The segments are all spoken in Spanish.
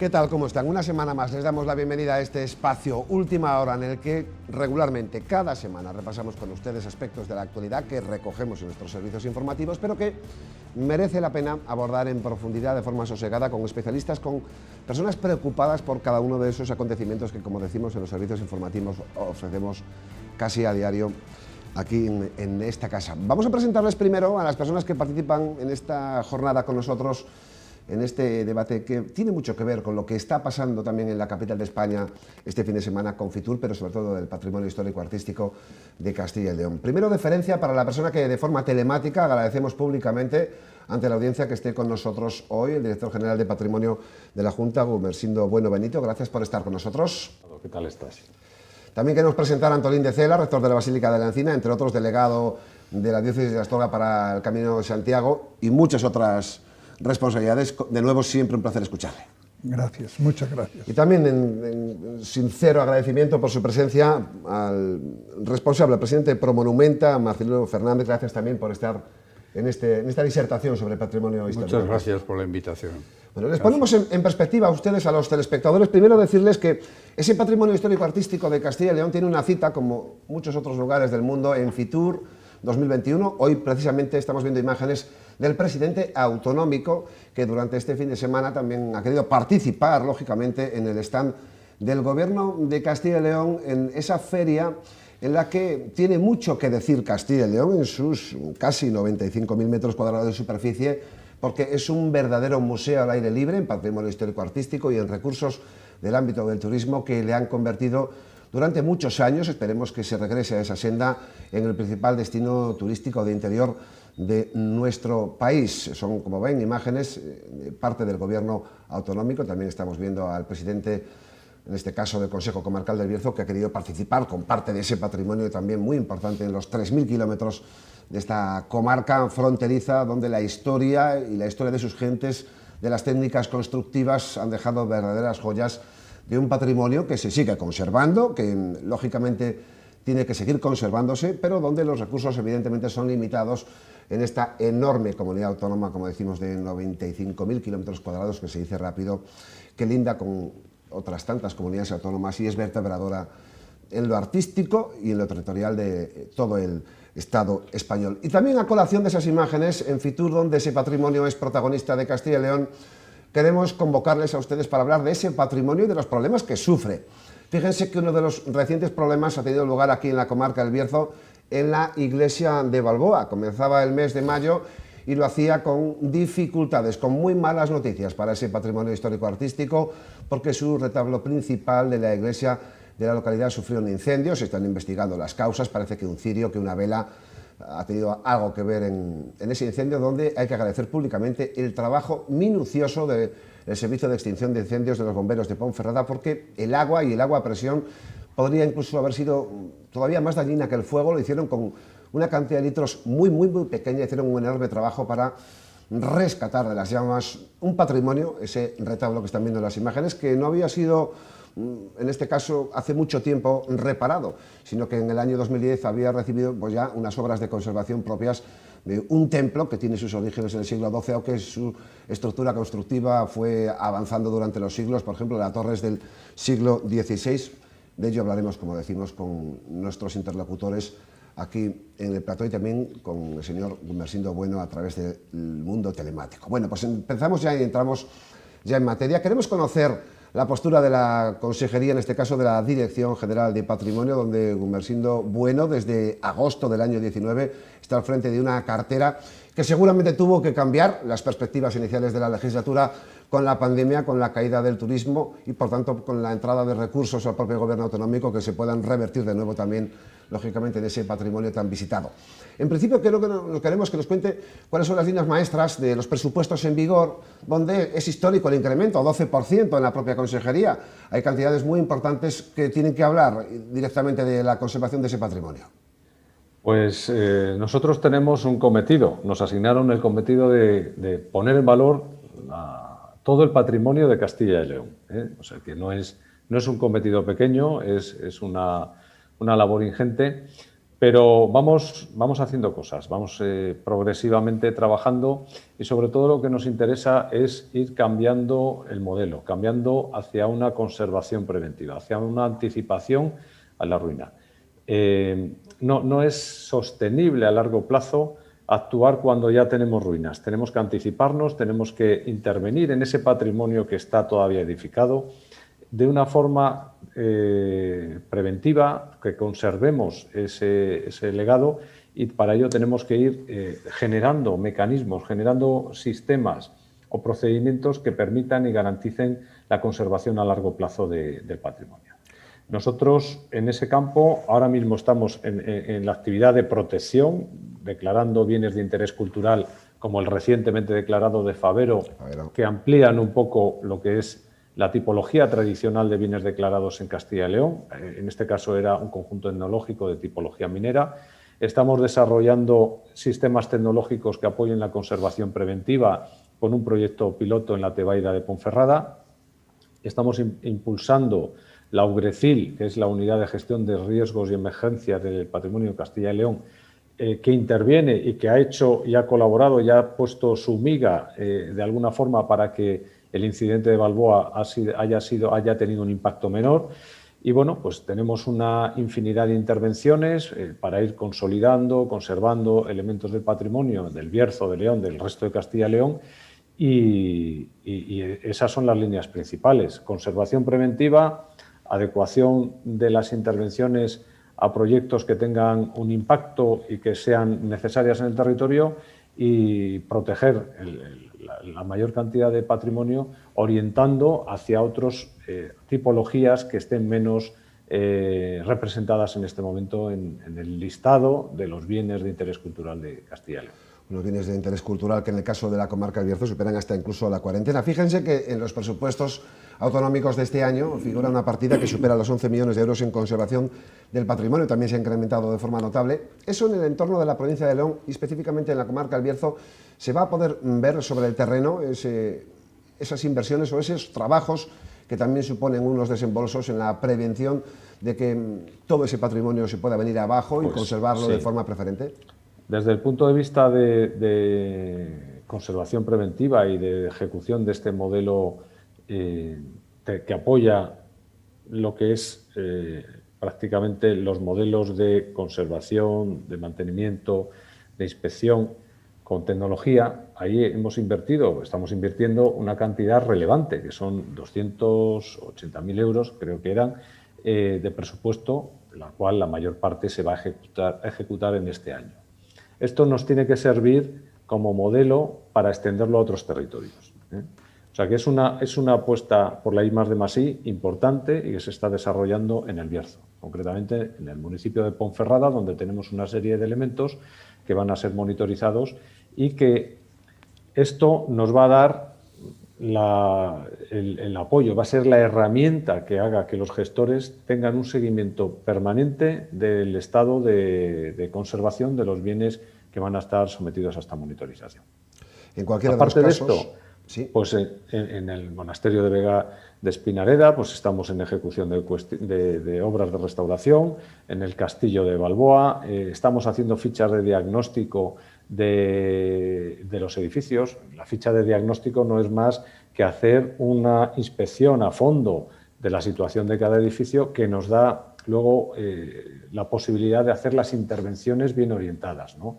¿Qué tal? ¿Cómo están? Una semana más les damos la bienvenida a este espacio Última Hora en el que regularmente, cada semana, repasamos con ustedes aspectos de la actualidad que recogemos en nuestros servicios informativos, pero que merece la pena abordar en profundidad, de forma sosegada, con especialistas, con personas preocupadas por cada uno de esos acontecimientos que, como decimos, en los servicios informativos ofrecemos casi a diario aquí en esta casa. Vamos a presentarles primero a las personas que participan en esta jornada con nosotros, en este debate que tiene mucho que ver con lo que está pasando también en la capital de España este fin de semana con Fitur, pero sobre todo del patrimonio histórico-artístico de Castilla y León. Primero, deferencia para la persona que de forma telemática agradecemos públicamente ante la audiencia que esté con nosotros hoy, el director general de Patrimonio de la Junta, Gumersindo Bueno Benito. Gracias por estar con nosotros. ¿Qué tal estás? También queremos presentar a Antolín de Cela, rector de la Basílica de la Encina, entre otros delegado de la Diócesis de Astorga para el Camino de Santiago y muchas otras responsabilidades. De nuevo, siempre un placer escucharle. Gracias, muchas gracias. Y también en sincero agradecimiento por su presencia al responsable, al presidente de Promonumenta, Marcelino Fernández. Gracias también por estar en esta disertación sobre patrimonio histórico. Muchas gracias por la invitación. Bueno, les ponemos en perspectiva a ustedes, a los telespectadores. Primero decirles que ese patrimonio histórico-artístico de Castilla y León tiene una cita, como muchos otros lugares del mundo, en Fitur 2021. Hoy precisamente estamos viendo imágenes del presidente autonómico, que durante este fin de semana también ha querido participar, lógicamente, en el stand del Gobierno de Castilla y León, en esa feria en la que tiene mucho que decir Castilla y León en sus casi 95.000 metros cuadrados de superficie, porque es un verdadero museo al aire libre en patrimonio histórico-artístico y en recursos del ámbito del turismo que le han convertido durante muchos años, esperemos que se regrese a esa senda, en el principal destino turístico de interior de nuestro país. Son, como ven, imágenes de parte del Gobierno autonómico. También estamos viendo al presidente, en este caso del Consejo Comarcal del Bierzo, que ha querido participar con parte de ese patrimonio también muy importante en los 3.000 kilómetros de esta comarca fronteriza, donde la historia y la historia de sus gentes, de las técnicas constructivas, han dejado verdaderas joyas de un patrimonio que se sigue conservando, que lógicamente tiene que seguir conservándose, pero donde los recursos evidentemente son limitados en esta enorme comunidad autónoma, como decimos, de 95.000 kilómetros cuadrados, que se dice rápido, que linda con otras tantas comunidades autónomas y es vertebradora en lo artístico y en lo territorial de todo el Estado español. Y también, a colación de esas imágenes, en Fitur, donde ese patrimonio es protagonista de Castilla y León, queremos convocarles a ustedes para hablar de ese patrimonio y de los problemas que sufre. Fíjense que uno de los recientes problemas ha tenido lugar aquí en la comarca del Bierzo, en la iglesia de Balboa. Comenzaba el mes de mayo y lo hacía con dificultades, con muy malas noticias para ese patrimonio histórico-artístico, porque su retablo principal de la iglesia de la localidad sufrió un incendio. Se están investigando las causas. Parece que un cirio, que una vela ha tenido algo que ver en ese incendio, donde hay que agradecer públicamente el trabajo minucioso del Servicio de Extinción de Incendios de los bomberos de Ponferrada, porque el agua y el agua a presión podría incluso haber sido todavía más dañina que el fuego. Lo hicieron con una cantidad de litros muy pequeña, hicieron un enorme trabajo para rescatar de las llamas un patrimonio, ese retablo que están viendo en las imágenes, que no había sido, en este caso, hace mucho tiempo reparado, sino que en el año 2010 había recibido pues ya unas obras de conservación propias de un templo que tiene sus orígenes en el siglo XII, aunque su estructura constructiva fue avanzando durante los siglos. Por ejemplo, la torre es del siglo XVI. De ello hablaremos, como decimos, con nuestros interlocutores aquí en el plató y también con el señor Gumersindo Bueno a través del mundo telemático. Bueno, pues empezamos ya y entramos ya en materia. Queremos conocer la postura de la Consejería, en este caso de la Dirección General de Patrimonio, donde Gumersindo Bueno, desde agosto del año 19, está al frente de una cartera que seguramente tuvo que cambiar las perspectivas iniciales de la legislatura con la pandemia, con la caída del turismo y, por tanto, con la entrada de recursos al propio Gobierno autonómico que se puedan revertir de nuevo también, lógicamente, en ese patrimonio tan visitado. En principio, queremos que nos cuente cuáles son las líneas maestras de los presupuestos en vigor, donde es histórico el incremento, 12% en la propia Consejería. Hay cantidades muy importantes que tienen que hablar directamente de la conservación de ese patrimonio. Pues nosotros tenemos un cometido, nos asignaron el cometido de poner en valor todo el patrimonio de Castilla y León. O sea que no es un cometido pequeño, es una labor ingente, Pero vamos haciendo cosas, vamos progresivamente trabajando y sobre todo lo que nos interesa es ir cambiando el modelo, cambiando hacia una conservación preventiva, hacia una anticipación a la ruina. No es sostenible a largo plazo actuar cuando ya tenemos ruinas. Tenemos que anticiparnos, tenemos que intervenir en ese patrimonio que está todavía edificado de una forma preventiva, que conservemos ese legado, y para ello tenemos que ir generando mecanismos, generando sistemas o procedimientos que permitan y garanticen la conservación a largo plazo del patrimonio. Nosotros en ese campo ahora mismo estamos en la actividad de protección, declarando bienes de interés cultural como el recientemente declarado de Favero, que amplían un poco lo que es la tipología tradicional de bienes declarados en Castilla y León. En este caso era un conjunto etnológico de tipología minera. Estamos desarrollando sistemas tecnológicos que apoyen la conservación preventiva con un proyecto piloto en la Tebaida de Ponferrada. Estamos impulsando la UGRECIL, que es la Unidad de Gestión de Riesgos y Emergencias del Patrimonio de Castilla y León, que interviene y que ha hecho y ha colaborado y ha puesto su miga de alguna forma para que el incidente de Balboa haya tenido un impacto menor. Y bueno, pues tenemos una infinidad de intervenciones para ir consolidando, conservando elementos del patrimonio del Bierzo, de León, del resto de Castilla y León, y esas son las líneas principales: conservación preventiva, adecuación de las intervenciones a proyectos que tengan un impacto y que sean necesarias en el territorio, y proteger la mayor cantidad de patrimonio orientando hacia otras tipologías que estén menos representadas en este momento en el listado de los bienes de interés cultural de Castilla y León. Unos bienes de interés cultural que en el caso de la comarca del Bierzo superan hasta incluso la cuarentena. Fíjense que en los presupuestos autonómicos de este año figura una partida que supera los 11 millones de euros en conservación del patrimonio, también se ha incrementado de forma notable. Eso en el entorno de la provincia de León y específicamente en la comarca del Bierzo, ¿se va a poder ver sobre el terreno esas inversiones o esos trabajos que también suponen unos desembolsos en la prevención de que todo ese patrimonio se pueda venir abajo y conservarlo de forma preferente? Desde el punto de vista de conservación preventiva y de ejecución de este modelo que apoya lo que es prácticamente los modelos de conservación, de mantenimiento, de inspección con tecnología, ahí estamos invirtiendo una cantidad relevante, que son 280.000 euros, creo que eran, de presupuesto, la cual la mayor parte se va a ejecutar en este año. Esto nos tiene que servir como modelo para extenderlo a otros territorios. O sea que es una apuesta por la I+D+I importante y que se está desarrollando en el Bierzo, concretamente en el municipio de Ponferrada, donde tenemos una serie de elementos que van a ser monitorizados, y que esto nos va a dar el apoyo, va a ser la herramienta que haga que los gestores tengan un seguimiento permanente del estado de conservación de los bienes que van a estar sometidos a esta monitorización. En cualquier Aparte de los casos, de esto, sí. Pues en el monasterio de Vega de Espinareda pues estamos en ejecución de obras de restauración, en el castillo de Balboa, estamos haciendo fichas de diagnóstico de los edificios. La ficha de diagnóstico no es más que hacer una inspección a fondo de la situación de cada edificio, que nos da luego la posibilidad de hacer las intervenciones bien orientadas, ¿no?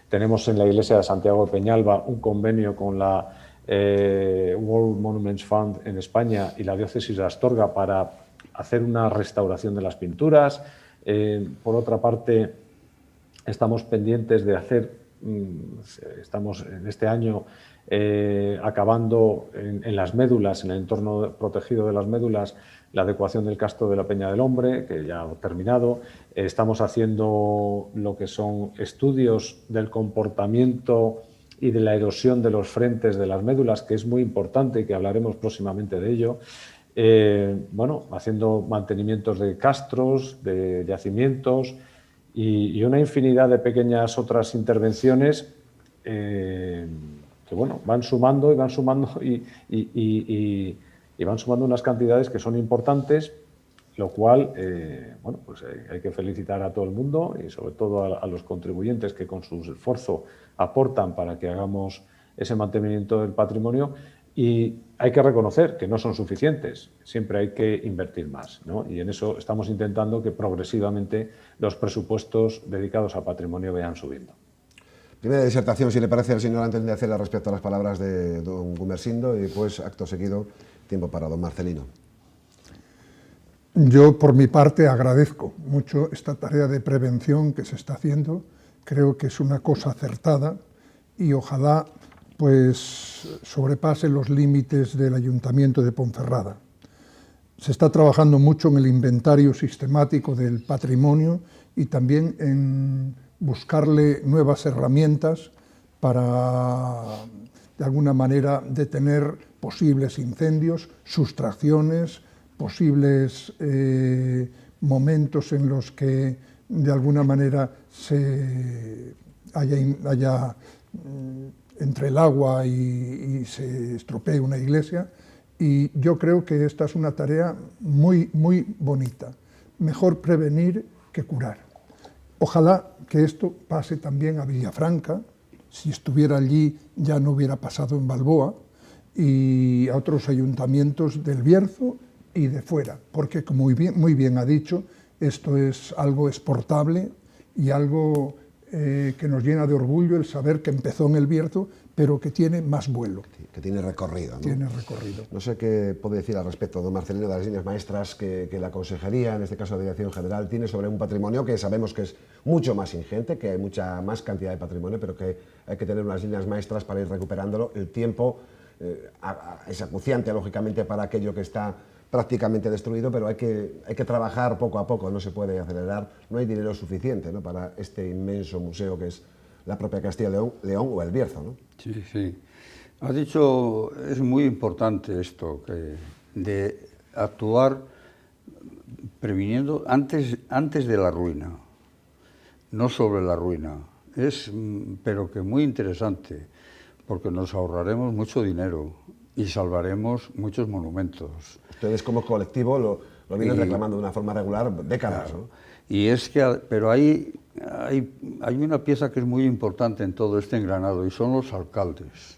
Tenemos en la iglesia de Santiago de Peñalba un convenio con la World Monuments Fund en España y la diócesis de Astorga para hacer una restauración de las pinturas. Por otra parte, estamos pendientes de estamos en este año acabando en las médulas, en el entorno protegido de las médulas, la adecuación del castro de la Peña del Hombre, que ya ha terminado. Estamos haciendo lo que son estudios del comportamiento y de la erosión de los frentes de las médulas, que es muy importante y que hablaremos próximamente de ello. Bueno, haciendo mantenimientos de castros, de yacimientos y una infinidad de pequeñas otras intervenciones que bueno, van sumando y van sumando y van sumando unas cantidades que son importantes lo cual, bueno, pues hay que felicitar a todo el mundo y sobre todo a los contribuyentes que con su esfuerzo aportan para que hagamos ese mantenimiento del patrimonio, y hay que reconocer que no son suficientes, siempre hay que invertir más, ¿no? Y en eso estamos intentando que progresivamente los presupuestos dedicados a patrimonio vayan subiendo. Primera disertación, si le parece al señor, antes de hacerla respecto a las palabras de don Gumersindo, y pues acto seguido, tiempo para don Marcelino. Yo, por mi parte, agradezco mucho esta tarea de prevención que se está haciendo. Creo que es una cosa acertada y ojalá pues sobrepase los límites del Ayuntamiento de Ponferrada. Se está trabajando mucho en el inventario sistemático del patrimonio y también en buscarle nuevas herramientas para, de alguna manera, detener posibles incendios, sustracciones, posibles momentos en los que, de alguna manera, haya entre el agua y se estropee una iglesia, y yo creo que esta es una tarea muy, muy bonita. Mejor prevenir que curar. Ojalá que esto pase también a Villafranca, si estuviera allí ya no hubiera pasado en Balboa, y a otros ayuntamientos del Bierzo y de fuera, porque como muy bien ha dicho, esto es algo exportable y algo que nos llena de orgullo el saber que empezó en el Bierzo, pero que tiene más vuelo. Que tiene recorrido, ¿no? Tiene recorrido. No sé qué puede decir al respecto, don Marcelino, de las líneas maestras que la Consejería, en este caso la Dirección General, tiene sobre un patrimonio que sabemos que es mucho más ingente, que hay mucha más cantidad de patrimonio, pero que hay que tener unas líneas maestras para ir recuperándolo. El tiempo es acuciante, lógicamente, para aquello que está prácticamente destruido, pero hay que trabajar poco a poco, no se puede acelerar, no hay dinero suficiente, ¿no?, para este inmenso museo que es la propia Castilla y León o el Bierzo, ¿no? Sí, sí. Has dicho, es muy importante esto, de actuar previniendo antes de la ruina, no sobre la ruina. Pero que muy interesante, porque nos ahorraremos mucho dinero y salvaremos muchos monumentos. Ustedes como colectivo lo vienen reclamando de una forma regular décadas, claro, ¿no? Y es que, pero hay una pieza que es muy importante en todo este engranado, y son los alcaldes.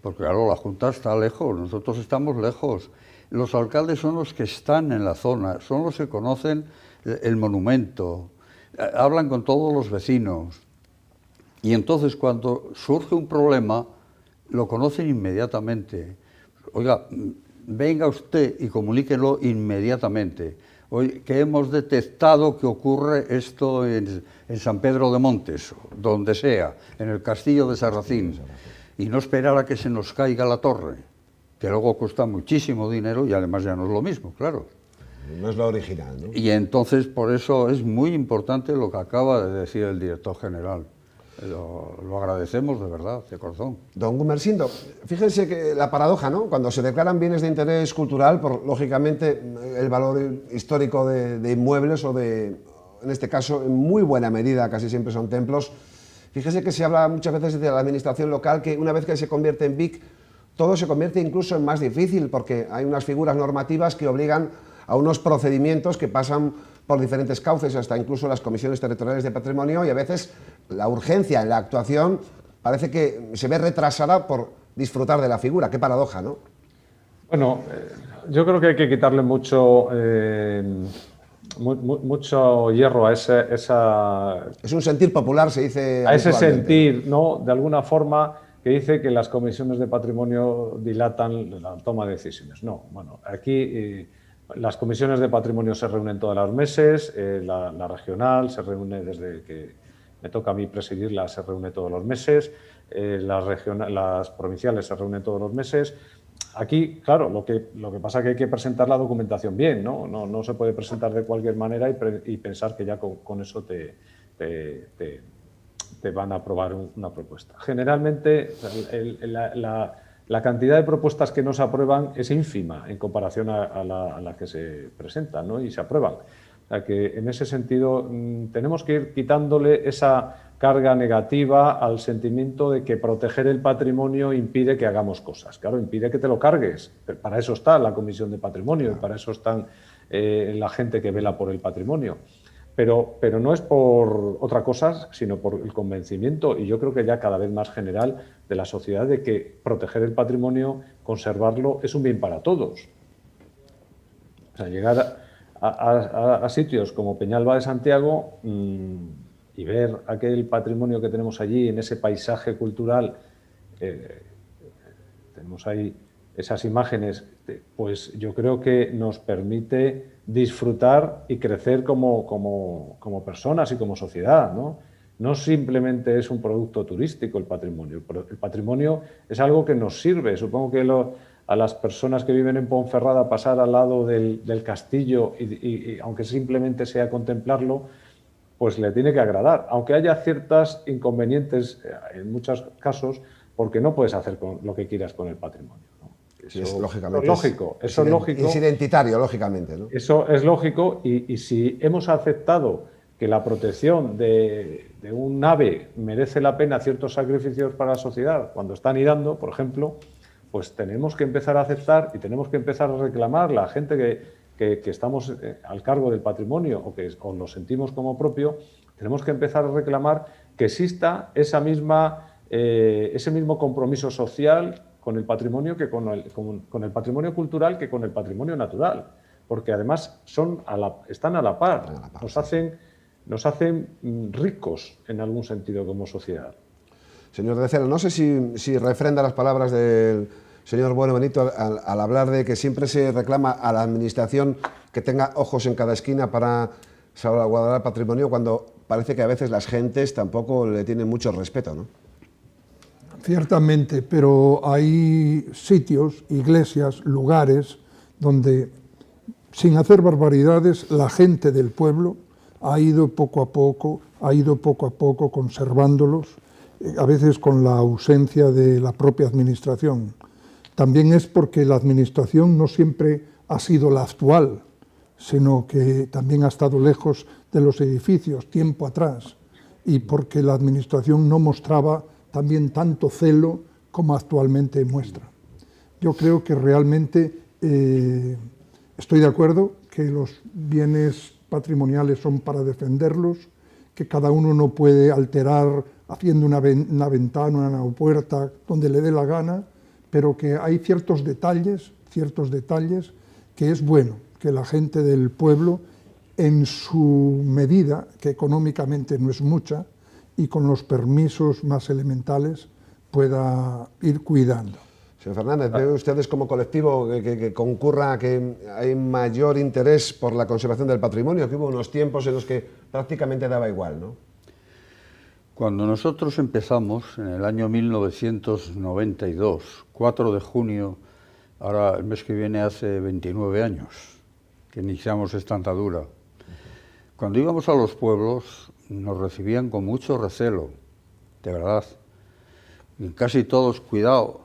Porque claro, la Junta está lejos, nosotros estamos lejos. Los alcaldes son los que están en la zona, son los que conocen el monumento, hablan con todos los vecinos. Y entonces cuando surge un problema, lo conocen inmediatamente. Oiga, venga usted y comuníquelo inmediatamente. Oye, que hemos detectado que ocurre esto en San Pedro de Montes, donde sea, en el castillo de Sarracín, y no esperar a que se nos caiga la torre, que luego cuesta muchísimo dinero y además ya no es lo mismo, claro. No es lo original, ¿no? Y entonces por eso es muy importante lo que acaba de decir el director general. Lo agradecemos de verdad, de corazón. Don Gumersindo, fíjense que la paradoja, ¿no? Cuando se declaran bienes de interés cultural, por lógicamente el valor histórico de inmuebles o en este caso, en muy buena medida, casi siempre son templos. Fíjese que se habla muchas veces de la administración local, que una vez que se convierte en BIC, todo se convierte incluso en más difícil, porque hay unas figuras normativas que obligan a unos procedimientos que pasan por diferentes cauces, hasta incluso las comisiones territoriales de patrimonio, y a veces la urgencia en la actuación parece que se ve retrasada por disfrutar de la figura. Qué paradoja, ¿no? Bueno, yo creo que hay que quitarle mucho hierro a esa... Es un sentir popular, se dice. A ese sentir, ¿no?, de alguna forma, que dice que las comisiones de patrimonio dilatan la toma de decisiones. No, bueno, aquí las comisiones de patrimonio se reúnen todos los meses, la regional se reúne desde que me toca a mí presidirla, se reúne todos los meses, las provinciales se reúnen todos los meses. Aquí, claro, lo que pasa es que hay que presentar la documentación bien, ¿no? No se puede presentar de cualquier manera y pensar que ya con eso te van a aprobar una propuesta. Generalmente, la cantidad de propuestas que no se aprueban es ínfima en comparación a la que se presentan, ¿no?, y se aprueban. O sea que en ese sentido tenemos que ir quitándole esa carga negativa al sentimiento de que proteger el patrimonio impide que hagamos cosas. Claro, impide que te lo cargues. Pero para eso está la Comisión de Patrimonio y para eso están la gente que vela por el patrimonio. Pero no es por otra cosa, sino por el convencimiento, y yo creo que ya cada vez más general, de la sociedad, de que proteger el patrimonio, conservarlo, es un bien para todos. O sea, llegar a sitios como Peñalba de Santiago y ver aquel patrimonio que tenemos allí, en ese paisaje cultural, tenemos ahí esas imágenes, pues yo creo que nos permite disfrutar y crecer como personas y como sociedad, ¿no? No simplemente es un producto turístico el patrimonio es algo que nos sirve. Supongo que a las personas que viven en Ponferrada, pasar al lado del castillo y aunque simplemente sea contemplarlo, pues le tiene que agradar, aunque haya ciertos inconvenientes en muchos casos, porque no puedes hacer lo que quieras con el patrimonio, ¿no? Sí, es lógicamente. Lógico, eso es lógico. Es identitario, lógicamente, ¿no? Eso es lógico, y si hemos aceptado que la protección de un ave merece la pena ciertos sacrificios para la sociedad cuando está anidando, por ejemplo, pues tenemos que empezar a aceptar y tenemos que empezar a reclamar, la gente que estamos al cargo del patrimonio o lo sentimos como propio, tenemos que empezar a reclamar que exista ese mismo compromiso social con el patrimonio que con el patrimonio cultural, que con el patrimonio natural, porque además están a la par, nos hacen ricos en algún sentido como sociedad. Señor de Cela, no sé si refrenda las palabras del señor Bueno Benito al hablar de que siempre se reclama a la Administración que tenga ojos en cada esquina para salvaguardar el patrimonio, cuando parece que a veces las gentes tampoco le tienen mucho respeto, ¿no? Ciertamente, pero hay sitios, iglesias, lugares donde, sin hacer barbaridades, la gente del pueblo ha ido poco a poco conservándolos, a veces con la ausencia de la propia Administración. También es porque la Administración no siempre ha sido la actual, sino que también ha estado lejos de los edificios, tiempo atrás, y porque la Administración no mostraba también tanto celo como actualmente muestra. Yo creo que realmente estoy de acuerdo que los bienes patrimoniales son para defenderlos, que cada uno no puede alterar haciendo una ventana, una puerta, donde le dé la gana, pero que hay ciertos detalles que es bueno que la gente del pueblo, en su medida, que económicamente no es mucha, y con los permisos más elementales, pueda ir cuidando. Señor Fernández, ¿ven ustedes como colectivo que concurra, que hay mayor interés por la conservación del patrimonio? Que hubo unos tiempos en los que prácticamente daba igual, ¿no? Cuando nosotros empezamos, en el año 1992, 4 de junio, ahora el mes que viene hace 29 años, que iniciamos esta andadura. Cuando íbamos a los pueblos, nos recibían con mucho recelo, de verdad. Y casi todos, cuidado,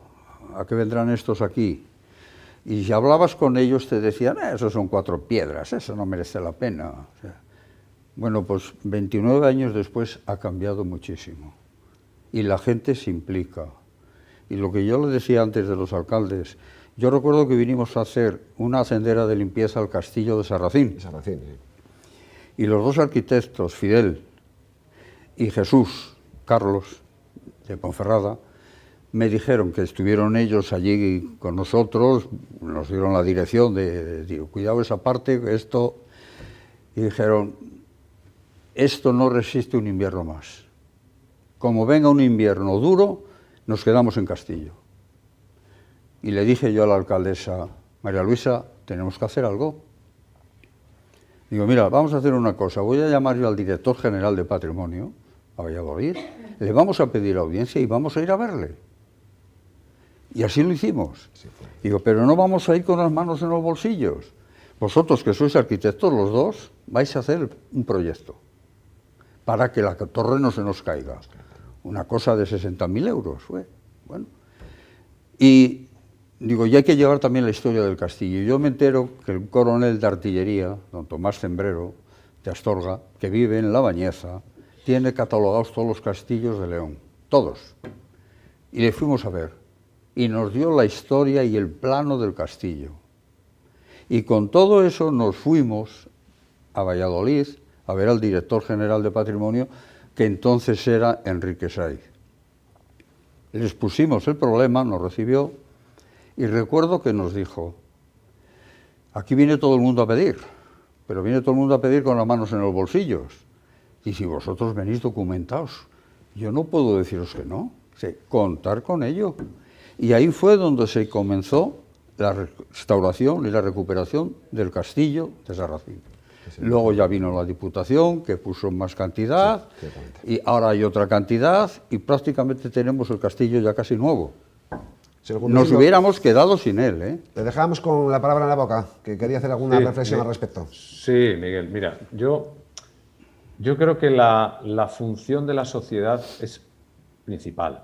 ¿a qué vendrán estos aquí? Y si hablabas con ellos te decían, eso son 4 piedras, eso no merece la pena. O sea, bueno, pues 29 años después ha cambiado muchísimo. Y la gente se implica. Y lo que yo le decía antes de los alcaldes, yo recuerdo que vinimos a hacer una hacendera de limpieza al castillo de Sarracín. Y los 2 arquitectos, Fidel y Jesús, Carlos, de Ponferrada, me dijeron que estuvieron ellos allí con nosotros, nos dieron la dirección de cuidado esa parte, esto, y dijeron, esto no resiste un invierno más. Como venga un invierno duro, nos quedamos en Castillo. Y le dije yo a la alcaldesa, María Luisa, tenemos que hacer algo. Digo, mira, vamos a hacer una cosa, voy a llamar yo al director general de Patrimonio, a Valladolid, le vamos a pedir audiencia y vamos a ir a verle. Y así lo hicimos. Digo, pero no vamos a ir con las manos en los bolsillos. Vosotros, que sois arquitectos los 2, vais a hacer un proyecto para que la torre no se nos caiga. Una cosa de 60.000 euros fue. Bueno. Y digo, y hay que llevar también la historia del castillo. Y yo me entero que el coronel de artillería, don Tomás Cembrero, de Astorga, que vive en La Bañeza, tiene catalogados todos los castillos de León, todos. Y le fuimos a ver. Y nos dio la historia y el plano del castillo. Y con todo eso nos fuimos a Valladolid a ver al director general de Patrimonio, que entonces era Enrique Saiz. Les pusimos el problema, nos recibió, y recuerdo que nos dijo: aquí viene todo el mundo a pedir, pero viene todo el mundo a pedir con las manos en los bolsillos. Y si vosotros venís documentados, yo no puedo deciros que no, contar con ello. Y ahí fue donde se comenzó la restauración y la recuperación del castillo de Sarracín. Luego ya vino la Diputación, que puso más cantidad, y ahora hay otra cantidad, y prácticamente tenemos el castillo ya casi nuevo. Nos hubiéramos quedado sin él, ¿eh? Le dejamos con la palabra en la boca, que quería hacer alguna reflexión al respecto. Sí, Miguel, mira, yo creo que la función de la sociedad es principal.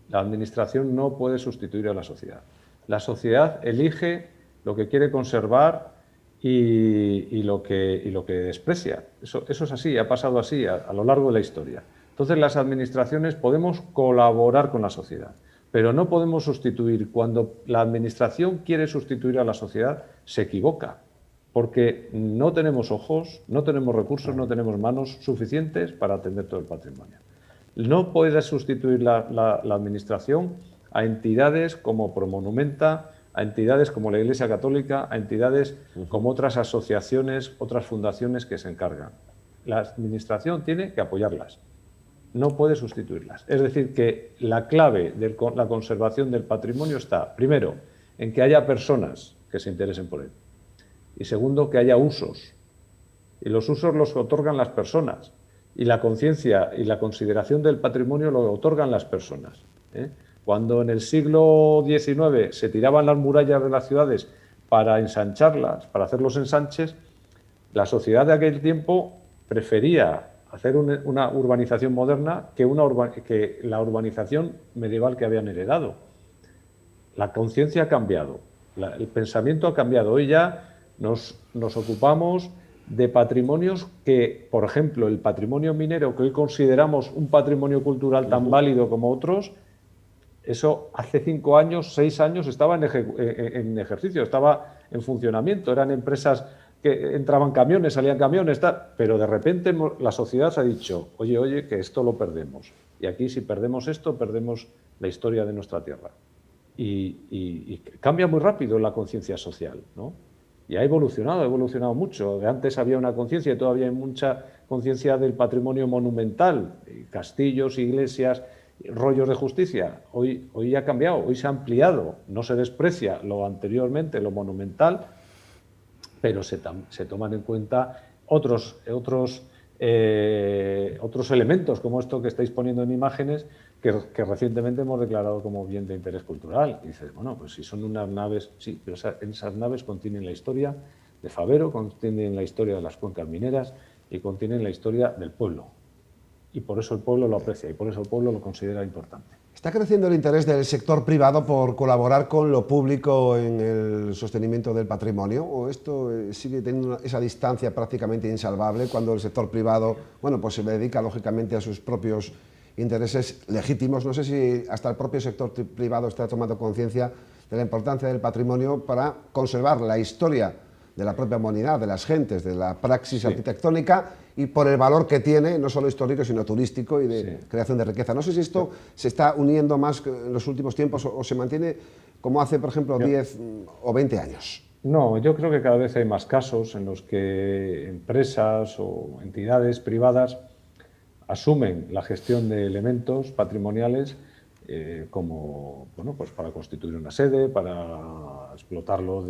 La administración no puede sustituir a la sociedad. La sociedad elige lo que quiere conservar y lo que desprecia. Eso es así, ha pasado así a lo largo de la historia. Entonces, las administraciones podemos colaborar con la sociedad, pero no podemos sustituir. Cuando la administración quiere sustituir a la sociedad, se equivoca, porque no tenemos ojos, no tenemos recursos, no tenemos manos suficientes para atender todo el patrimonio. No puede sustituir la administración a entidades como Promonumenta, a entidades como la Iglesia Católica, a entidades como otras asociaciones, otras fundaciones que se encargan. La administración tiene que apoyarlas, no puede sustituirlas. Es decir, que la clave de la conservación del patrimonio está, primero, en que haya personas que se interesen por él, y segundo, que haya usos. Y los usos los otorgan las personas, y la conciencia y la consideración del patrimonio lo otorgan las personas, ¿eh? Cuando en el siglo XIX se tiraban las murallas de las ciudades para ensancharlas, para hacer los ensanches, la sociedad de aquel tiempo prefería hacer una urbanización moderna que la urbanización medieval que habían heredado. La conciencia ha cambiado, el pensamiento ha cambiado. Hoy ya nos ocupamos de patrimonios que, por ejemplo, el patrimonio minero, que hoy consideramos un patrimonio cultural tan válido como otros, eso hace 5 años, 6 años estaba en ejercicio, estaba en funcionamiento. Eran empresas que entraban camiones, salían camiones, pero de repente la sociedad se ha dicho, oye, que esto lo perdemos. Y aquí, si perdemos esto, perdemos la historia de nuestra tierra. Y cambia muy rápido la conciencia social, ¿no? Y ha evolucionado mucho. De antes había una conciencia y todavía hay mucha conciencia del patrimonio monumental, castillos, iglesias, rollos de justicia. Hoy ha cambiado, hoy se ha ampliado. No se desprecia lo anteriormente, lo monumental, pero se toman en cuenta otros elementos, como esto que estáis poniendo en imágenes, que recientemente hemos declarado como bien de interés cultural. Y dices, bueno, pues si son unas naves, sí, pero esas naves contienen la historia de Fabero, contienen la historia de las cuencas mineras y contienen la historia del pueblo. Y por eso el pueblo lo aprecia y por eso el pueblo lo considera importante. ¿Está creciendo el interés del sector privado por colaborar con lo público en el sostenimiento del patrimonio? ¿O esto sigue teniendo esa distancia prácticamente insalvable cuando el sector privado, bueno, pues se dedica lógicamente a sus propios intereses legítimos? No sé si hasta el propio sector privado está tomando conciencia de la importancia del patrimonio para conservar la historia de la propia humanidad, de las gentes, de la praxis arquitectónica y por el valor que tiene, no solo histórico, sino turístico y de creación de riqueza. No sé si esto se está uniendo más en los últimos tiempos o se mantiene como hace, por ejemplo, 10 o 20 años. No, yo creo que cada vez hay más casos en los que empresas o entidades privadas asumen la gestión de elementos patrimoniales como, bueno, pues para constituir una sede, para explotarlo,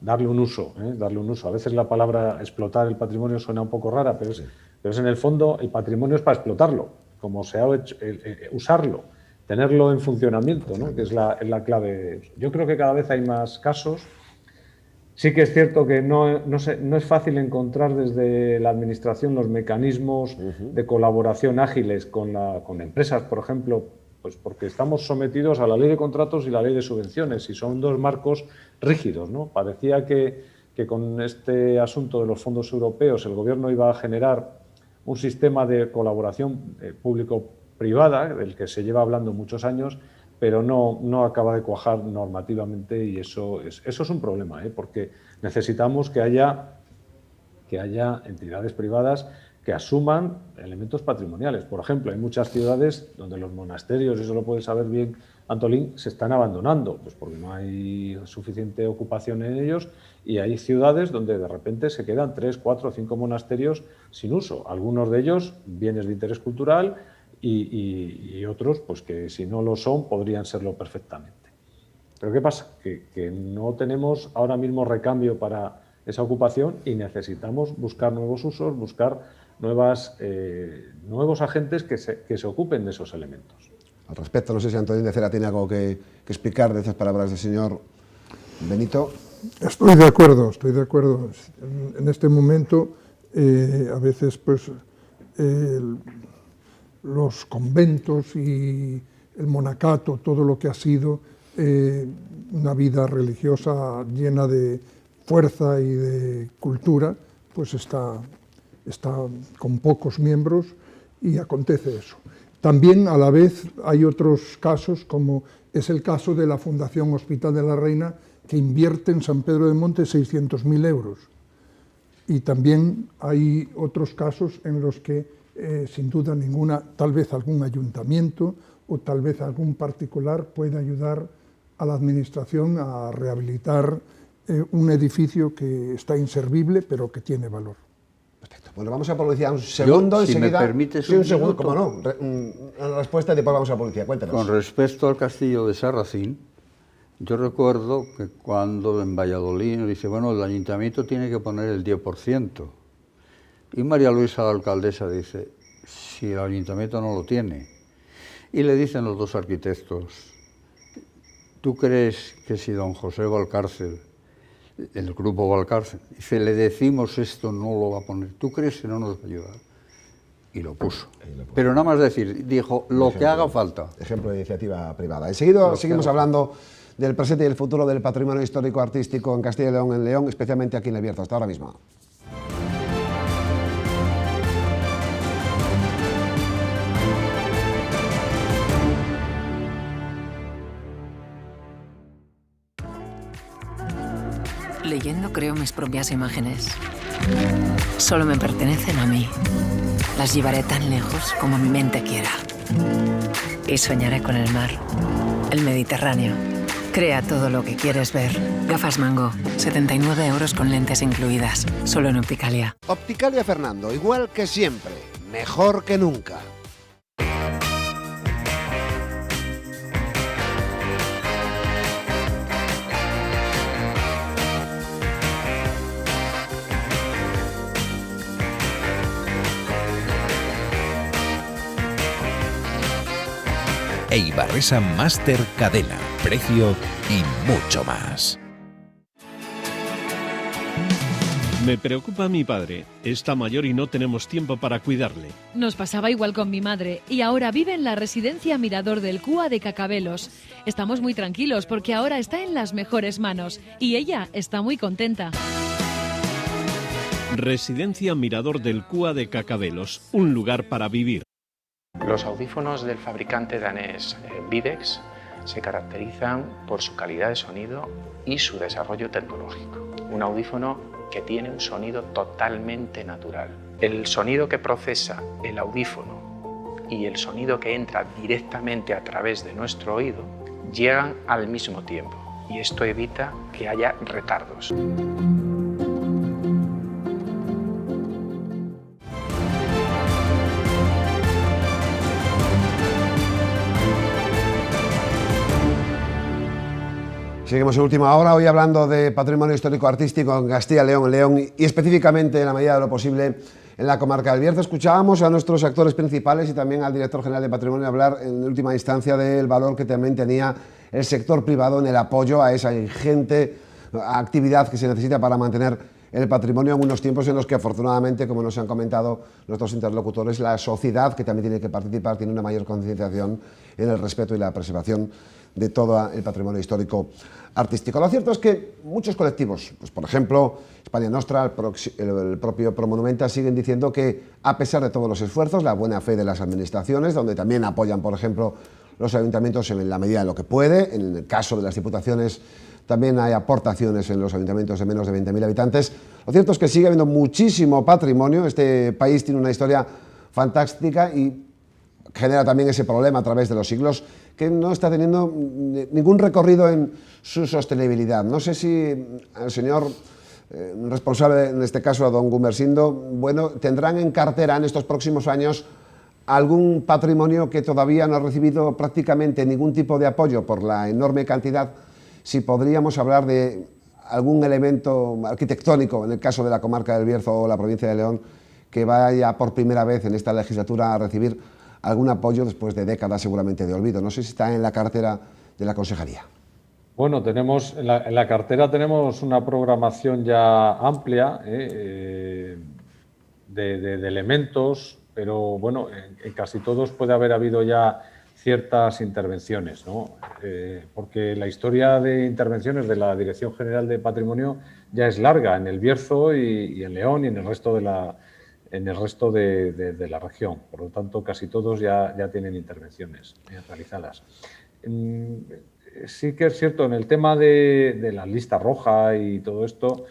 darle un uso, darle un uso. A veces la palabra explotar el patrimonio suena un poco rara, pero es en el fondo el patrimonio es para explotarlo, como se ha hecho, usarlo, tenerlo en funcionamiento, ¿no? Que es la clave. Yo creo que cada vez hay más casos. Sí que es cierto que no es fácil encontrar desde la administración los mecanismos de colaboración ágiles con empresas, por ejemplo, pues porque estamos sometidos a la ley de contratos y la ley de subvenciones y son dos marcos rígidos, ¿no? Parecía que con este asunto de los fondos europeos el gobierno iba a generar un sistema de colaboración público-privada, del que se lleva hablando muchos años, pero no acaba de cuajar normativamente y eso es un problema, porque necesitamos que haya entidades privadas que asuman elementos patrimoniales. Por ejemplo, hay muchas ciudades donde los monasterios, eso lo puede saber bien Antolín, se están abandonando, pues porque no hay suficiente ocupación en ellos, y hay ciudades donde de repente se quedan 3, 4, 5 monasterios sin uso. Algunos de ellos bienes de interés cultural y otros, pues que si no lo son, podrían serlo perfectamente. Pero ¿qué pasa? Que no tenemos ahora mismo recambio para esa ocupación y necesitamos buscar nuevos usos, buscar nuevos agentes que se ocupen de esos elementos. Al respecto, no sé si Antolín de Cera tiene algo que explicar de esas palabras del señor Benito. Estoy de acuerdo. En este momento, a veces, pues, los conventos y el monacato, todo lo que ha sido una vida religiosa llena de fuerza y de cultura, pues está con pocos miembros y acontece eso. También a la vez hay otros casos, como es el caso de la Fundación Hospital de la Reina, que invierte en San Pedro de Monte 600.000 euros. Y también hay otros casos en los que, sin duda ninguna, tal vez algún ayuntamiento o tal vez algún particular puede ayudar a la administración a rehabilitar un edificio que está inservible, pero que tiene valor. Perfecto. Bueno, vamos a publicidad un segundo. Si enseguida, me permites sí, un un segundo, minuto. cómo no. Una respuesta y después vamos a publicidad. Cuéntanos. Con respecto al castillo de Sarracín, yo recuerdo que cuando en Valladolid nos dice, bueno, el ayuntamiento tiene que poner el 10%. Y María Luisa, la alcaldesa, dice, si el ayuntamiento no lo tiene. Y le dicen los dos arquitectos, ¿tú crees que si don José Valcárcel, el grupo Valcárcel, dice, le decimos esto, no lo va a poner? ¿Tú crees que no nos va a ayudar? Y lo puso. Pero nada más decir, dijo, lo que haga falta. Ejemplo de iniciativa privada. Enseguida seguimos hablando del presente y el futuro del patrimonio histórico artístico en Castilla y León, en León, especialmente aquí en El Bierzo. Hasta ahora mismo. Leyendo creo mis propias imágenes. Solo me pertenecen a mí. Las llevaré tan lejos como mi mente quiera. Y soñaré con el mar, el Mediterráneo. Crea todo lo que quieres ver. Gafas Mango, 79 euros con lentes incluidas. Solo en Opticalia. Opticalia Fernando, igual que siempre, mejor que nunca. Eibarresa Master Cadena, precio y mucho más. Me preocupa mi padre. Está mayor y no tenemos tiempo para cuidarle. Nos pasaba igual con mi madre y ahora vive en la residencia Mirador del Cúa de Cacabelos. Estamos muy tranquilos porque ahora está en las mejores manos y ella está muy contenta. Residencia Mirador del Cúa de Cacabelos, un lugar para vivir. Los audífonos del fabricante danés Videx se caracterizan por su calidad de sonido y su desarrollo tecnológico. Un audífono que tiene un sonido totalmente natural. El sonido que procesa el audífono y el sonido que entra directamente a través de nuestro oído llegan al mismo tiempo y esto evita que haya retardos. Seguimos en última hora, hoy hablando de patrimonio histórico artístico en Castilla y León y específicamente en la medida de lo posible en la comarca del Bierzo. Escuchábamos a nuestros actores principales y también al director general de Patrimonio hablar en última instancia del valor que también tenía el sector privado en el apoyo a esa ingente actividad que se necesita para mantener el patrimonio en unos tiempos en los que afortunadamente, como nos han comentado nuestros interlocutores, la sociedad, que también tiene que participar, tiene una mayor concienciación en el respeto y la preservación de todo el patrimonio histórico artístico. Lo cierto es que muchos colectivos, pues por ejemplo, España Nostra, el propio Promonumenta, siguen diciendo que a pesar de todos los esfuerzos, la buena fe de las administraciones, donde también apoyan, por ejemplo, los ayuntamientos en la medida de lo que puede. En el caso de las diputaciones también hay aportaciones en los ayuntamientos de menos de 20.000 habitantes. Lo cierto es que sigue habiendo muchísimo patrimonio. Este país tiene una historia fantástica y genera también ese problema a través de los siglos que no está teniendo ningún recorrido en su sostenibilidad. No sé si el señor responsable, en este caso a don Gumersindo, bueno, tendrán en cartera en estos próximos años algún patrimonio que todavía no ha recibido prácticamente ningún tipo de apoyo por la enorme cantidad. Si podríamos hablar de algún elemento arquitectónico, en el caso de la comarca del Bierzo o la provincia de León, que vaya por primera vez en esta legislatura a recibir algún apoyo después de décadas seguramente de olvido. No sé si está en la cartera de la consejería. Bueno, tenemos en la cartera tenemos una programación ya amplia de elementos, pero bueno, en casi todos puede haber habido ya ciertas intervenciones, ¿no? Porque la historia de intervenciones de la Dirección General de Patrimonio ya es larga en el Bierzo y en León y en el resto de la región. Por lo tanto, casi todos ya tienen intervenciones realizadas. Sí que es cierto, en el tema de la lista roja y todo esto,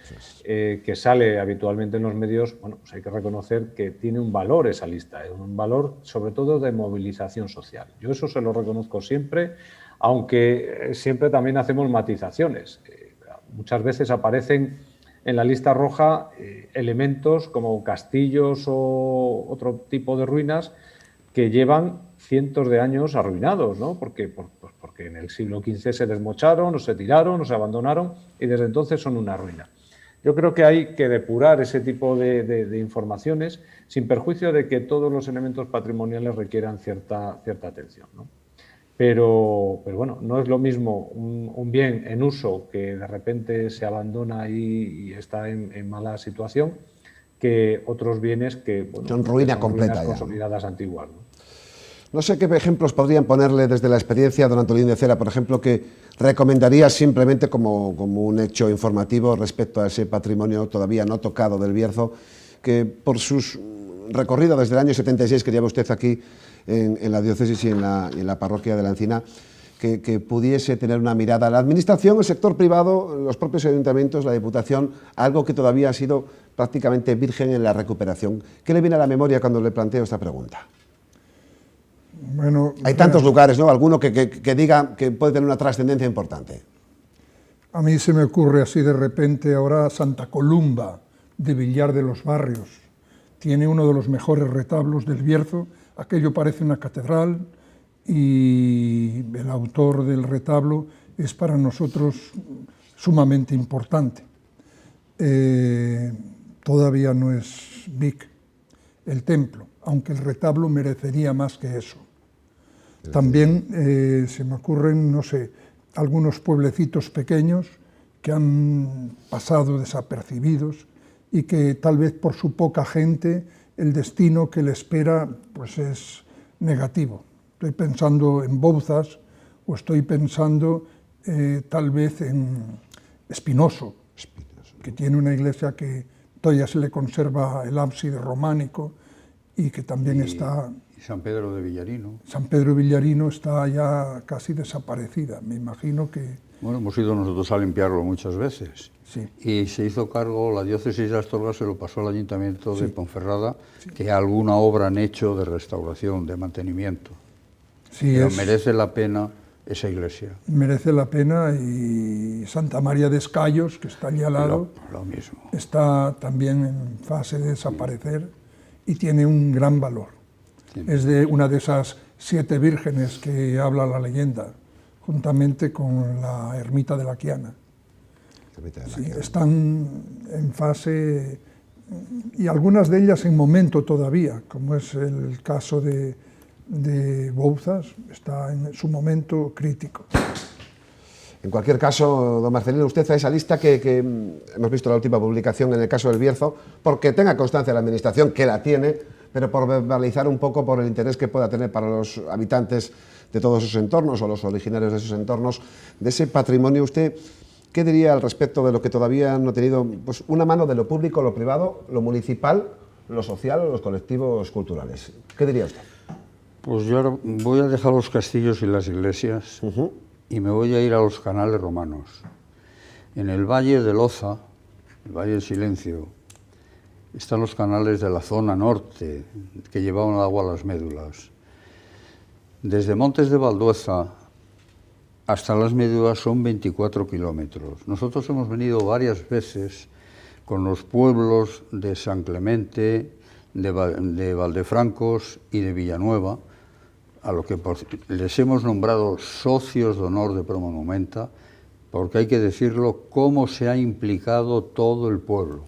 que sale habitualmente en los medios, bueno, pues hay que reconocer que tiene un valor esa lista, un valor sobre todo de movilización social. Yo eso se lo reconozco siempre, aunque siempre también hacemos matizaciones. Muchas veces aparecen en la lista roja elementos como castillos o otro tipo de ruinas que llevan cientos de años arruinados, ¿no? Porque en el siglo XV se desmocharon, o se tiraron, o se abandonaron, y desde entonces son una ruina. Yo creo que hay que depurar ese tipo de informaciones, sin perjuicio de que todos los elementos patrimoniales requieran cierta atención, ¿no? Pero bueno, no es lo mismo un bien en uso que de repente se abandona y está en mala situación, que otros bienes que son ruina completa, ruinas consolidadas antiguas, ¿no? No sé qué ejemplos podrían ponerle desde la experiencia, don Antolín de Cera, por ejemplo, que recomendaría simplemente como un hecho informativo respecto a ese patrimonio todavía no tocado del Bierzo, que por sus recorrido desde el año 76 que lleva usted aquí en la diócesis y en la parroquia de la Encina, que pudiese tener una mirada a la administración, el sector privado, los propios ayuntamientos, la Diputación, algo que todavía ha sido prácticamente virgen en la recuperación. ¿Qué le viene a la memoria cuando le planteo esta pregunta? Bueno, hay tantos lugares, ¿no? Alguno que diga que puede tener una trascendencia importante. A mí se me ocurre así de repente ahora Santa Columba de Villar de los Barrios. Tiene uno de los mejores retablos del Bierzo. Aquello parece una catedral y el autor del retablo es para nosotros sumamente importante. Todavía no es Vic el templo, aunque el retablo merecería más que eso. También se me ocurren, no sé, algunos pueblecitos pequeños que han pasado desapercibidos y que tal vez por su poca gente el destino que le espera pues es negativo. Estoy pensando en Bouzas o estoy pensando tal vez en Espinoso, que tiene una iglesia que todavía se le conserva el ábside románico y que también está... San Pedro de Villarino. San Pedro de Villarino está ya casi desaparecida, me imagino que... Bueno, hemos ido nosotros a limpiarlo muchas veces. Sí. Y se hizo cargo, la diócesis de Astorga se lo pasó al ayuntamiento de Ponferrada, que alguna obra han hecho de restauración, de mantenimiento. Sí, pero merece la pena esa iglesia. Merece la pena, y Santa María de Escayos, que está allí al lado, lo mismo. Está también en fase de desaparecer y tiene un gran valor. Sí. Es de una de esas 7 vírgenes que habla la leyenda, juntamente con la ermita de la Quiana. Sí, están en fase, y algunas de ellas en momento todavía, como es el caso de Bouzas, está en su momento crítico. En cualquier caso, don Marcelino, usted a esa lista que hemos visto la última publicación en el caso del Bierzo, porque tenga constancia la Administración, que la tiene, pero por verbalizar un poco por el interés que pueda tener para los habitantes de todos esos entornos o los originarios de esos entornos, de ese patrimonio, ¿usted qué diría al respecto de lo que todavía no ha tenido pues, una mano de lo público, lo privado, lo municipal, lo social o los colectivos culturales? ¿Qué diría usted? Pues yo ahora voy a dejar los castillos y las iglesias y me voy a ir a los canales romanos. En el Valle de Loza, el Valle del Silencio, están los canales de la zona norte que llevaban agua a las médulas. Desde Montes de Valdueza hasta las médulas son 24 kilómetros. Nosotros hemos venido varias veces con los pueblos de San Clemente, de Valdefrancos y de Villanueva, a lo que les hemos nombrado socios de honor de Promonumenta, porque hay que decirlo, cómo se ha implicado todo el pueblo,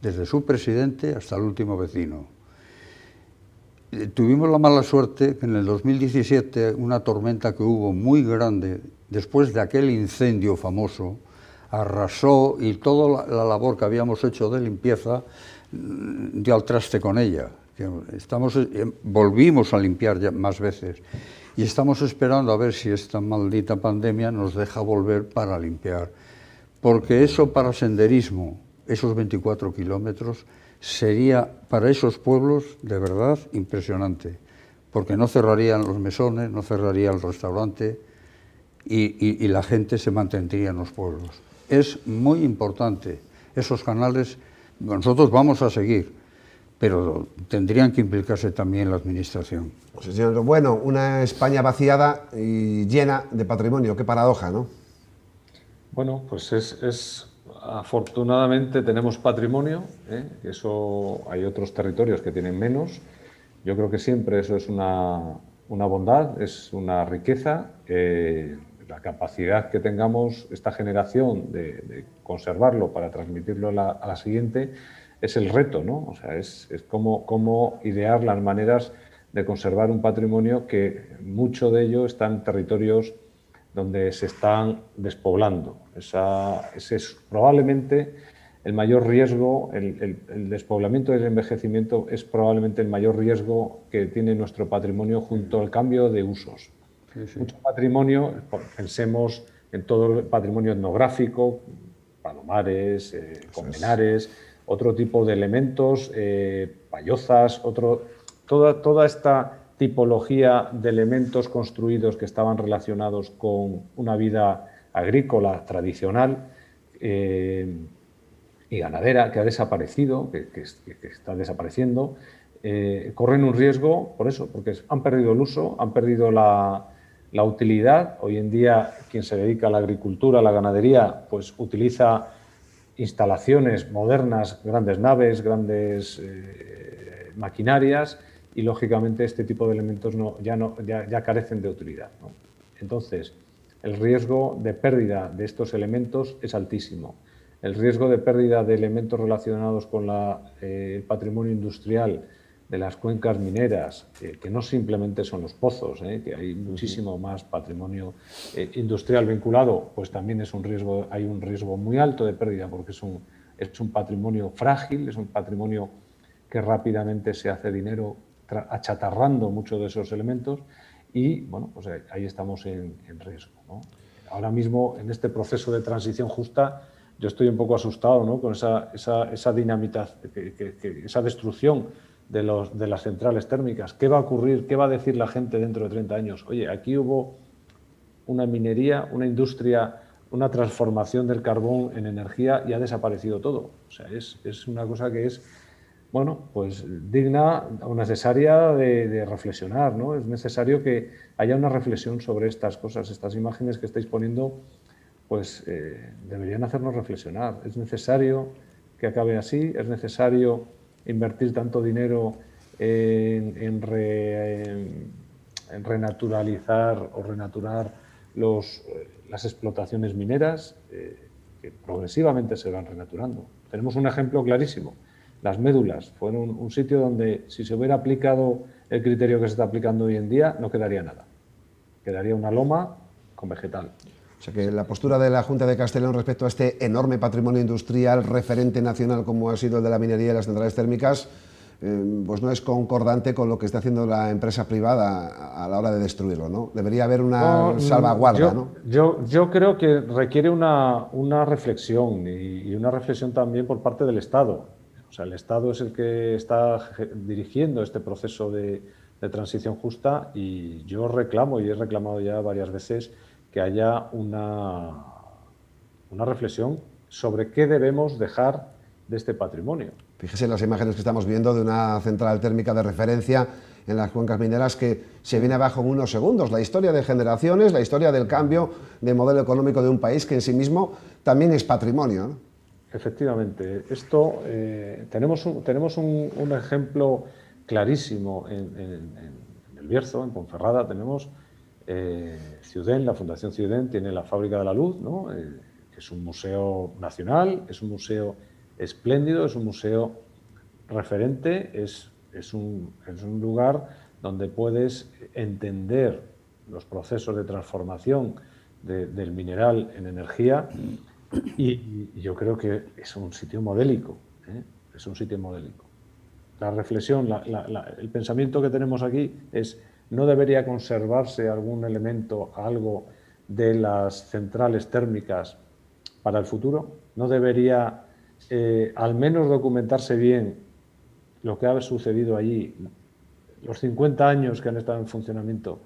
desde su presidente hasta el último vecino. Tuvimos la mala suerte que en el 2017, una tormenta que hubo muy grande, después de aquel incendio famoso, arrasó y toda la labor que habíamos hecho de limpieza dio al traste con ella. Volvimos a limpiar ya más veces y estamos esperando a ver si esta maldita pandemia nos deja volver para limpiar, porque eso para senderismo, esos 24 kilómetros, sería para esos pueblos de verdad impresionante, porque no cerrarían los mesones, no cerraría el restaurante y la gente se mantendría en los pueblos. Es muy importante esos canales. Nosotros vamos a seguir, pero tendrían que implicarse también la administración. Pues, señor, bueno, una España vaciada y llena de patrimonio, qué paradoja, ¿no? Bueno, pues afortunadamente tenemos patrimonio, eso hay otros territorios que tienen menos. Yo creo que siempre eso es una bondad, es una riqueza. La capacidad que tengamos esta generación de conservarlo para transmitirlo a la siguiente es el reto, ¿no? O sea, es cómo idear las maneras de conservar un patrimonio que mucho de ello está en territorios donde se están despoblando. Ese es probablemente el mayor riesgo, el despoblamiento y el envejecimiento es probablemente el mayor riesgo que tiene nuestro patrimonio junto al cambio de usos. Sí. Mucho patrimonio, pensemos en todo el patrimonio etnográfico, palomares, colmenares, otro tipo de elementos, payozas, toda esta tipología de elementos construidos que estaban relacionados con una vida agrícola tradicional y ganadera que ha desaparecido, que está desapareciendo, corren un riesgo por eso, porque han perdido el uso, han perdido la utilidad. Hoy en día quien se dedica a la agricultura, a la ganadería, pues utiliza instalaciones modernas, grandes naves, grandes maquinarias y lógicamente este tipo de elementos ya carecen de utilidad, ¿no? Entonces, el riesgo de pérdida de estos elementos es altísimo. El riesgo de pérdida de elementos relacionados con el patrimonio industrial de las cuencas mineras, que no simplemente son los pozos, que hay muchísimo más patrimonio industrial vinculado, pues también hay un riesgo muy alto de pérdida porque es un patrimonio frágil, es un patrimonio que rápidamente se hace dinero achatarrando muchos de esos elementos y bueno, pues ahí estamos en riesgo, ¿no? Ahora mismo en este proceso de transición justa yo estoy un poco asustado, ¿no? Con esa dinamita, esa destrucción de las centrales térmicas. ¿Qué va a ocurrir? ¿Qué va a decir la gente dentro de 30 años? Oye, aquí hubo una minería, una industria, una transformación del carbón en energía y ha desaparecido todo. O sea, es una cosa que es, bueno, pues digna o necesaria de reflexionar, ¿no? Es necesario que haya una reflexión sobre estas cosas. Estas imágenes que estáis poniendo, pues deberían hacernos reflexionar. Es necesario que acabe así, es necesario invertir tanto dinero en renaturalizar o renaturar las explotaciones mineras que progresivamente se van renaturando. Tenemos un ejemplo clarísimo. Las médulas fueron un sitio donde si se hubiera aplicado el criterio que se está aplicando hoy en día no quedaría nada. Quedaría una loma con vegetal. O sea que la postura de la Junta de Castellón respecto a este enorme patrimonio industrial referente nacional como ha sido el de la minería y las centrales térmicas, pues no es concordante con lo que está haciendo la empresa privada a la hora de destruirlo, ¿no? Debería haber una salvaguarda, ¿no? Yo creo que requiere una reflexión y una reflexión también por parte del Estado. O sea, el Estado es el que está dirigiendo este proceso de transición justa y yo reclamo, y he reclamado ya varias veces, que haya una reflexión sobre qué debemos dejar de este patrimonio. Fíjese en las imágenes que estamos viendo de una central térmica de referencia en las cuencas mineras que se viene abajo en unos segundos. La historia de generaciones, la historia del cambio de modelo económico de un país que en sí mismo también es patrimonio, ¿no? Efectivamente. Esto, tenemos un ejemplo clarísimo en El Bierzo, en Ponferrada. Tenemos Ciudén, la Fundación Ciudén tiene la Fábrica de la Luz, ¿no? Que es un museo nacional, es un museo espléndido, es un museo referente, es un lugar donde puedes entender los procesos de transformación del mineral en energía y yo creo que es un sitio modélico, ¿eh? Es un sitio modélico. La reflexión, el pensamiento que tenemos aquí es: ¿no debería conservarse algún elemento, algo de las centrales térmicas para el futuro? ¿No debería al menos documentarse bien lo que ha sucedido allí, los 50 años que han estado en funcionamiento,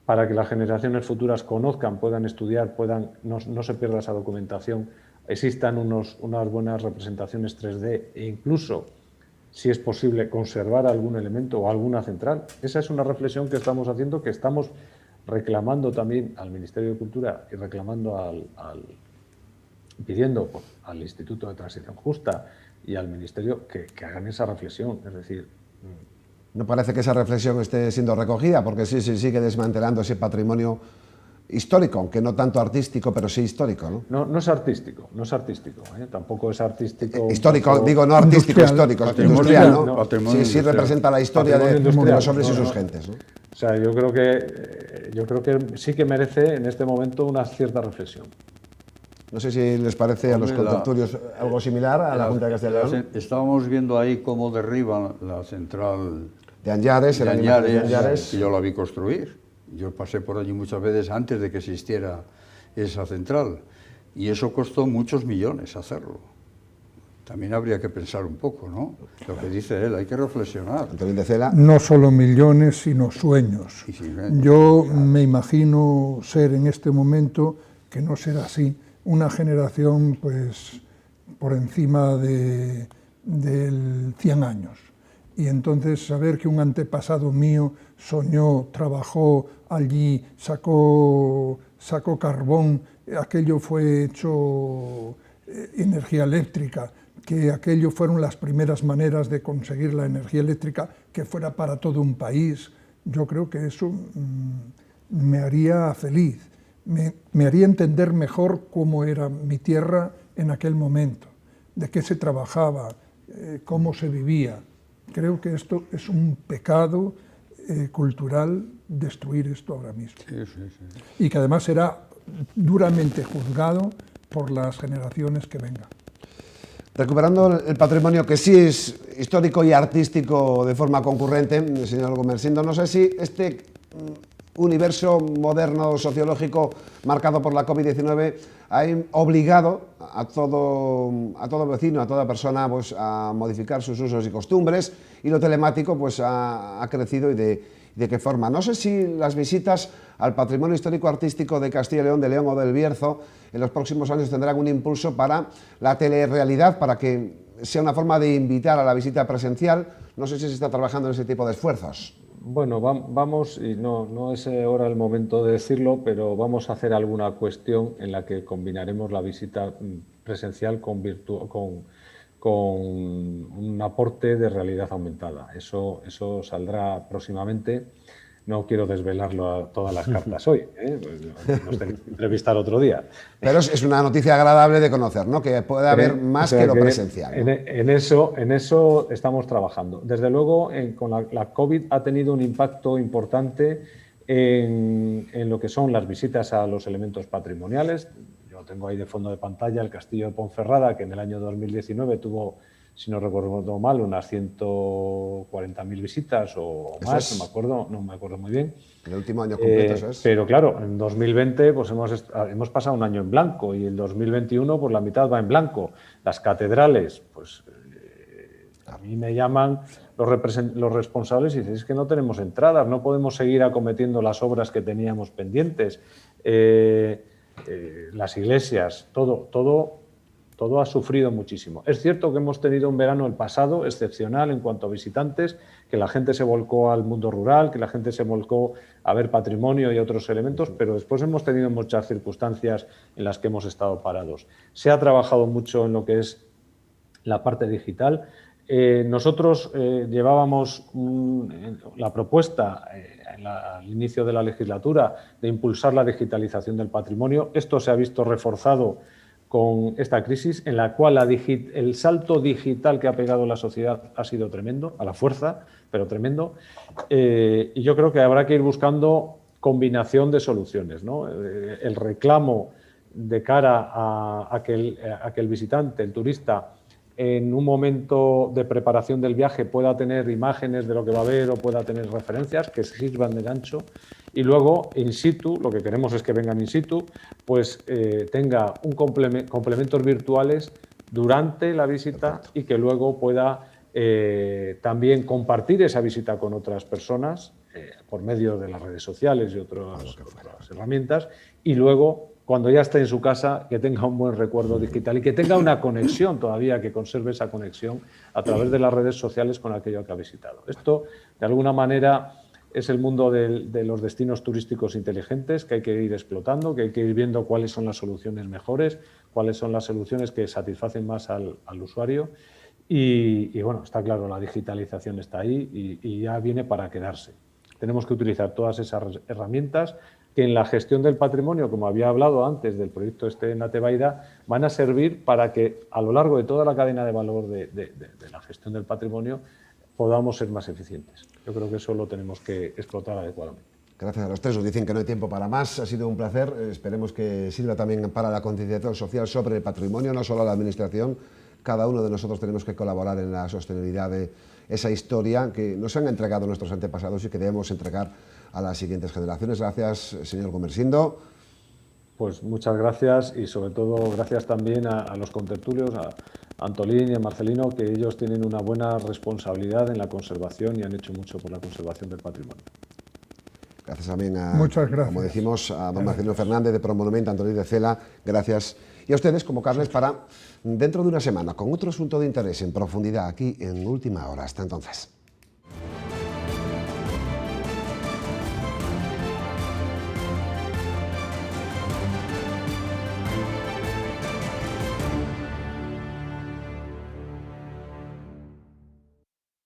para que las generaciones futuras conozcan, puedan estudiar, no se pierda esa documentación, existan unas buenas representaciones 3D e incluso, si es posible, conservar algún elemento o alguna central? Esa es una reflexión que estamos haciendo, que estamos reclamando también al Ministerio de Cultura y reclamando pidiendo al Instituto de Transición Justa y al Ministerio que hagan esa reflexión. Es decir, no parece que esa reflexión esté siendo recogida, porque sí se sigue desmantelando ese patrimonio histórico, aunque no tanto artístico, pero sí histórico, ¿no? No es artístico, ¿eh? Tampoco es artístico. Histórico, digo, no artístico, histórico, industrial, ¿no? Sí representa la historia de los hombres y sus gentes, ¿no? O sea, yo creo que sí que merece en este momento una cierta reflexión. No sé si les parece a los contertulios algo similar a la Junta de Castilla y León. Estábamos viendo ahí cómo derriban la central de Añares, que yo la vi construir. Yo pasé por allí muchas veces antes de que existiera esa central y eso costó muchos millones hacerlo. También habría que pensar un poco, ¿no? Lo que dice él, hay que reflexionar. No solo millones, sino sueños. Yo me imagino ser en este momento, que no será así, una generación pues por encima del 100 años. Y entonces saber que un antepasado mío soñó, trabajó allí, sacó carbón, aquello fue hecho energía eléctrica, que aquello fueron las primeras maneras de conseguir la energía eléctrica que fuera para todo un país, yo creo que eso me haría feliz. Me haría entender mejor cómo era mi tierra en aquel momento, de qué se trabajaba, cómo se vivía. Creo que esto es un pecado cultural, destruir esto ahora mismo. Y que además será duramente juzgado por las generaciones que vengan. Recuperando el patrimonio que sí es histórico y artístico de forma concurrente, señor Gumersindo, no sé si este universo moderno sociológico marcado por la COVID-19 ha obligado a todo vecino, a toda persona pues, a modificar sus usos y costumbres, y lo telemático pues, ha crecido y de qué forma. No sé si las visitas al patrimonio histórico-artístico de Castilla y León, de León o del Bierzo, en los próximos años tendrán un impulso para la telerrealidad, para que sea una forma de invitar a la visita presencial. No sé si se está trabajando en ese tipo de esfuerzos. Bueno, vamos, y no es ahora el momento de decirlo, pero vamos a hacer alguna cuestión en la que combinaremos la visita presencial con un aporte de realidad aumentada. Eso saldrá próximamente. No quiero desvelarlo a todas las cartas hoy, ¿eh? Nos tenéis que entrevistar otro día. Pero es una noticia agradable de conocer, ¿no? Que puede haber más que lo presencial, ¿no? En eso estamos trabajando. Desde luego, con la COVID ha tenido un impacto importante en lo que son las visitas a los elementos patrimoniales. Yo tengo ahí de fondo de pantalla el Castillo de Ponferrada, que en el año 2019 tuvo, si no recuerdo mal, unas 140.000 visitas o más, no me acuerdo muy bien. El último año completo, eso es. Pero claro, en 2020 pues hemos pasado un año en blanco y el 2021 pues la mitad va en blanco. Las catedrales, pues A mí me llaman los responsables y dicen, es que no tenemos entradas, no podemos seguir acometiendo las obras que teníamos pendientes. Las iglesias, todo ha sufrido muchísimo. Es cierto que hemos tenido un verano el pasado excepcional en cuanto a visitantes, que la gente se volcó al mundo rural, que la gente se volcó a ver patrimonio y otros elementos, pero después hemos tenido muchas circunstancias en las que hemos estado parados. Se ha trabajado mucho en lo que es la parte digital. Nosotros llevábamos la propuesta al inicio de la legislatura de impulsar la digitalización del patrimonio. Esto se ha visto reforzado con esta crisis, en la cual el salto digital que ha pegado la sociedad ha sido tremendo, a la fuerza, pero tremendo. Y yo creo que habrá que ir buscando combinación de soluciones, ¿no? El reclamo de cara a que el visitante, el turista, en un momento de preparación del viaje pueda tener imágenes de lo que va a ver o pueda tener referencias que sirvan de gancho, y luego in situ, lo que queremos es que vengan in situ, pues tenga complementos virtuales durante la visita y que luego pueda también compartir esa visita con otras personas por medio de las redes sociales y otras herramientas, y luego, cuando ya esté en su casa, que tenga un buen recuerdo digital y que tenga una conexión todavía, que conserve esa conexión a través de las redes sociales con aquello que ha visitado. Esto, de alguna manera, es el mundo de los destinos turísticos inteligentes que hay que ir explotando, que hay que ir viendo cuáles son las soluciones mejores, cuáles son las soluciones que satisfacen más al usuario. Y bueno, está claro, la digitalización está ahí y ya viene para quedarse. Tenemos que utilizar todas esas herramientas que en la gestión del patrimonio, como había hablado antes del proyecto en Atebaida, van a servir para que a lo largo de toda la cadena de valor de la gestión del patrimonio podamos ser más eficientes. Yo creo que eso lo tenemos que explotar adecuadamente. Gracias a los tres. Nos dicen que no hay tiempo para más. Ha sido un placer. Esperemos que sirva también para la concienciación social sobre el patrimonio, no solo la administración. Cada uno de nosotros tenemos que colaborar en la sostenibilidad de esa historia que nos han entregado nuestros antepasados y que debemos entregar a las siguientes generaciones. Gracias, señor Gumersindo. Pues muchas gracias y sobre todo gracias también a los contertulios, a Antolín y a Marcelino, que ellos tienen una buena responsabilidad en la conservación y han hecho mucho por la conservación del patrimonio. Gracias también a, muchas gracias. Como decimos, a don Marcelino Fernández de Promonumento, Antolín de Cela. Gracias. Y a ustedes, convocarles para dentro de una semana con otro asunto de interés en profundidad aquí en Última Hora. Hasta entonces.